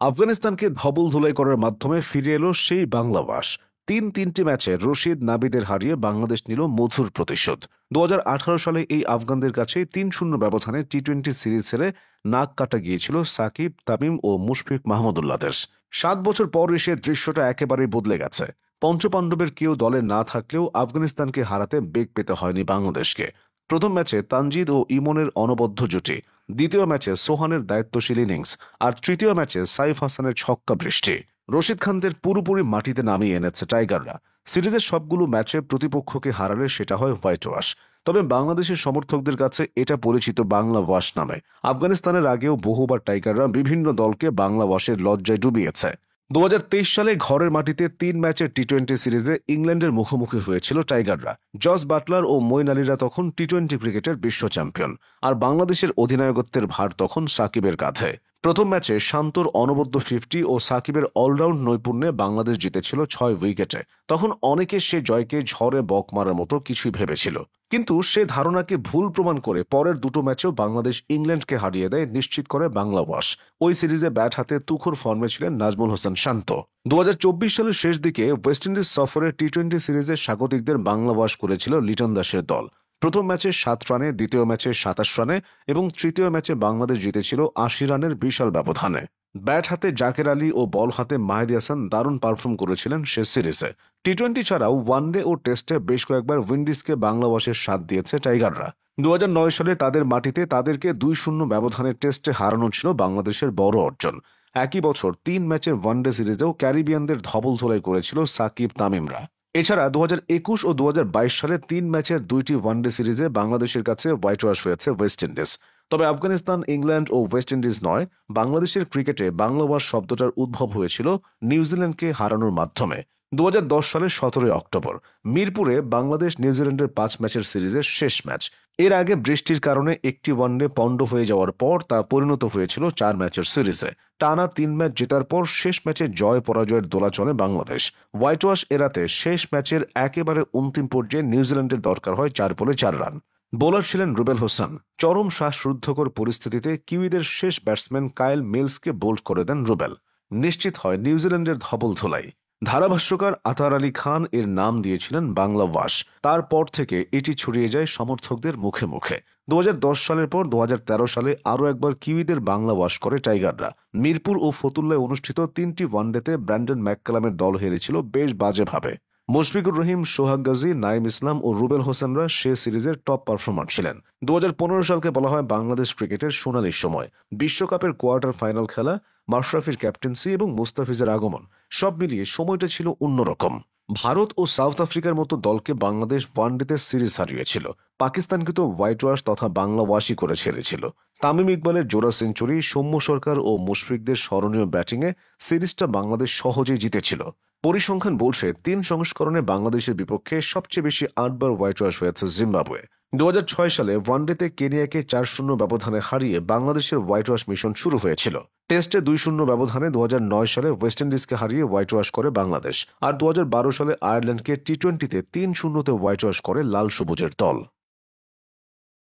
আফগানিস্তানকে ধবল ধুলাই করার মাধ্যমে ফিরে এলো সেই বাংলাবাস। তিনটি ম্যাচে রশিদ নাবিদের হারিয়ে বাংলাদেশ নিল মধুর প্রতিশোধ। 2018 সালে এই আফগানদের কাছে 3-0 ব্যবধানে টি-20 সিরিজ হেরে নাক কাটা গিয়েছিল সাকিব, তামিম ও মুশফিক মাহমুদুল্লাহদের। 7 বছর পর এসে দৃশ্যটা একেবারেই বদলে গেছে। পঞ্চপাণ্ডবের কেউ দলে না থাকলেও আফগানিস্তানকে হারাতে বেগ পেতে হয়নি বাংলাদেশকে। প্রথম ম্যাচে তানজিদ ও ইমনের অনবদ্য জুটি, দ্বিতীয় ম্যাচে সোহানের দায়িত্বশীল ইনিংস, আর তৃতীয় ম্যাচে সাইফ হাসানের ছক্কা বৃষ্টি রশিদ খানদের পুরোপুরি মাটিতে নামিয়ে এনেছে টাইগাররা। সিরিজের সবগুলো ম্যাচে প্রতিপক্ষকে হারালে সেটা হয় হোয়াইট ওয়াশ। তবে বাংলাদেশের সমর্থকদের কাছে এটা পরিচিত বাংলা ওয়াশ নামে। আফগানিস্তানের আগেও বহুবার টাইগাররা বিভিন্ন দলকে বাংলা ওয়াশের লজ্জায় ডুবিয়েছে। 2023 সালে ঘরের মাটিতে 3 ম্যাচের টি-20 সিরিজে ইংল্যান্ডের মুখোমুখি হয়েছিল টাইগাররা। জস বাটলার ও মঈন আলীরা তখন টি-20 ক্রিকেটের বিশ্ব চ্যাম্পিয়ন, আর বাংলাদেশের অধিনায়কত্বের ভার তখন সাকিবের কাঁধে। প্রথম ম্যাচে শান্তর অনবদ্য 50 ও সাকিবের অলরাউন্ড নৈপুণ্যে বাংলাদেশ জিতেছিল 6 উইকেটে। তখন অনেকে সে জয়কে ঝড়ে বক মারার মতো কিছুই ভেবেছিল, কিন্তু সে ধারণাকে ভুল প্রমাণ করে পরের দুটো ম্যাচেও বাংলাদেশ ইংল্যান্ডকে হারিয়ে দেয়, নিশ্চিত করে বাংলা ওয়াশ। ওই সিরিজে ব্যাট হাতে তুখোড় ফর্মে ছিলেন নাজমুল হোসেন শান্ত। 2024 সালের শেষ দিকে ওয়েস্ট ইন্ডিজ সফরে টি-20 সিরিজে স্বাগতিকদের বাংলা ওয়াশ করেছিল লিটন দাসের দল। প্রথম ম্যাচে 7 রানে, দ্বিতীয় ম্যাচে 27 রানে এবং তৃতীয় ম্যাচে বাংলাদেশ জিতেছিল 80 রানের বিশাল ব্যবধানে। ব্যাট হাতে জাকের আলী ও বল হাতে মাহেদী হাসান দারুণ পারফর্ম করেছিলেন সে সিরিজে। টি-20 ছাড়াও ওয়ানডে ও টেস্টে বেশ কয়েকবার উইন্ডিজকে বাংলা ওয়াশের স্বাদ দিয়েছে টাইগাররা। 2009 সালে তাদের মাটিতে তাদেরকে 2-0 ব্যবধানে টেস্টে হারানো ছিল বাংলাদেশের বড় অর্জন। একই বছর 3 ম্যাচের ওয়ানডে সিরিজেও ক্যারিবিয়ানদের ধবল ধোলাই করেছিল সাকিব, তামিমরা। এছাড়া 2021 ও 2022 সালে 3 ম্যাচের 2টি ওয়ানডে সিরিজে বাংলাদেশের কাছে হোয়াইট ওয়াশ হয়েছে ওয়েস্ট ইন্ডিজ। তবে আফগানিস্তান, ইংল্যান্ড ও ওয়েস্ট ইন্ডিজ নয়, বাংলাদেশের ক্রিকেটে বাংলা ওয়াশ শব্দটার উদ্ভব হয়েছিল নিউজিল্যান্ডকে হারানোর মাধ্যমে। 2010 সালের 17 অক্টোবর মিরপুরে বাংলাদেশ নিউজিল্যান্ডের 5 ম্যাচের সিরিজের শেষ ম্যাচ। এর আগে বৃষ্টির কারণে একটি ওয়ানডে পণ্ড হয়ে যাওয়ার পর তা পরিণত হয়েছিল 4 ম্যাচের সিরিজে। টানা 3 ম্যাচ জেতার পর শেষ ম্যাচে জয় পরাজয়ের দোলাচলে বাংলাদেশ। হোয়াইট ওয়াশ এড়াতে শেষ ম্যাচের একেবারে অন্তিম পর্যায়ে নিউজিল্যান্ডের দরকার হয় 4 বলে 4 রান। বোলার ছিলেন রুবেল হোসেন। চরম শ্বাসরুদ্ধকর পরিস্থিতিতে কিউইদের শেষ ব্যাটসম্যান কাইল মিলসকে বোল্ড করে দেন রুবেল। নিশ্চিত হয় নিউজিল্যান্ডের ধবল ধোলাই। ধারাভাষ্যকার আতার আলী খান এর নাম দিয়েছিলেন বাংলা ওয়াশ। তারপর থেকে এটি ছড়িয়ে যায় সমর্থকদের মুখে মুখে। 2010 সালের পর 2013 সালে আরও একবার কিউইদের বাংলা ওয়াশ করে টাইগাররা। মিরপুর ও ফতুল্লায় অনুষ্ঠিত 3টি ওয়ানডেতে ব্র্যান্ডন ম্যাককালামের দল হেরেছিল বেশ বাজেভাবে। মুশফিকুর রহিম, সোহাগ গাজী, নাইম ইসলাম ও রুবেল হোসেনরা সে সিরিজের টপ পারফর্মার ছিলেন। 2015 সালকে বলা হয় বাংলাদেশ ক্রিকেটের সোনালী সময়। বিশ্বকাপের কোয়ার্টার ফাইনাল খেলা, মাশরাফির ক্যাপ্টেন্সি এবং মুস্তাফিজের আগমন, সব মিলিয়ে সময়টা ছিল অন্যরকম। ভারত ও সাউথ আফ্রিকার মতো দলকে বাংলাদেশ ওয়ানডেতে সিরিজ হারিয়েছিল। পাকিস্তানকে তো হোয়াইট ওয়াশ তথা বাংলা ওয়াশই করে ছেড়েছিল। তামিম ইকবালের জোড়া সেঞ্চুরি, সৌম্য সরকার ও মুশফিকদের স্মরণীয় ব্যাটিংয়ে সিরিজটা বাংলাদেশ সহজেই জিতেছিল। পরিসংখ্যান বলছে 3 সংস্করণে বাংলাদেশের বিপক্ষে সবচেয়ে বেশি 8 বার হোয়াইট ওয়াশ হয়েছে জিম্বাবুয়ে। 2006 সালে ওয়ানডেতে কেনিয়াকে 4-0 ব্যবধানে হারিয়ে বাংলাদেশের হোয়াইট ওয়াশ মিশন শুরু হয়েছিল। টেস্টে 2-0 ব্যবধানে 2009 সালে ওয়েস্ট ইন্ডিজকে হারিয়ে হোয়াইট ওয়াশ করে বাংলাদেশ, আর 2012 সালে আয়ারল্যান্ডকে টি-20তে 3-0 হোয়াইট ওয়াশ করে লাল সবুজের দল।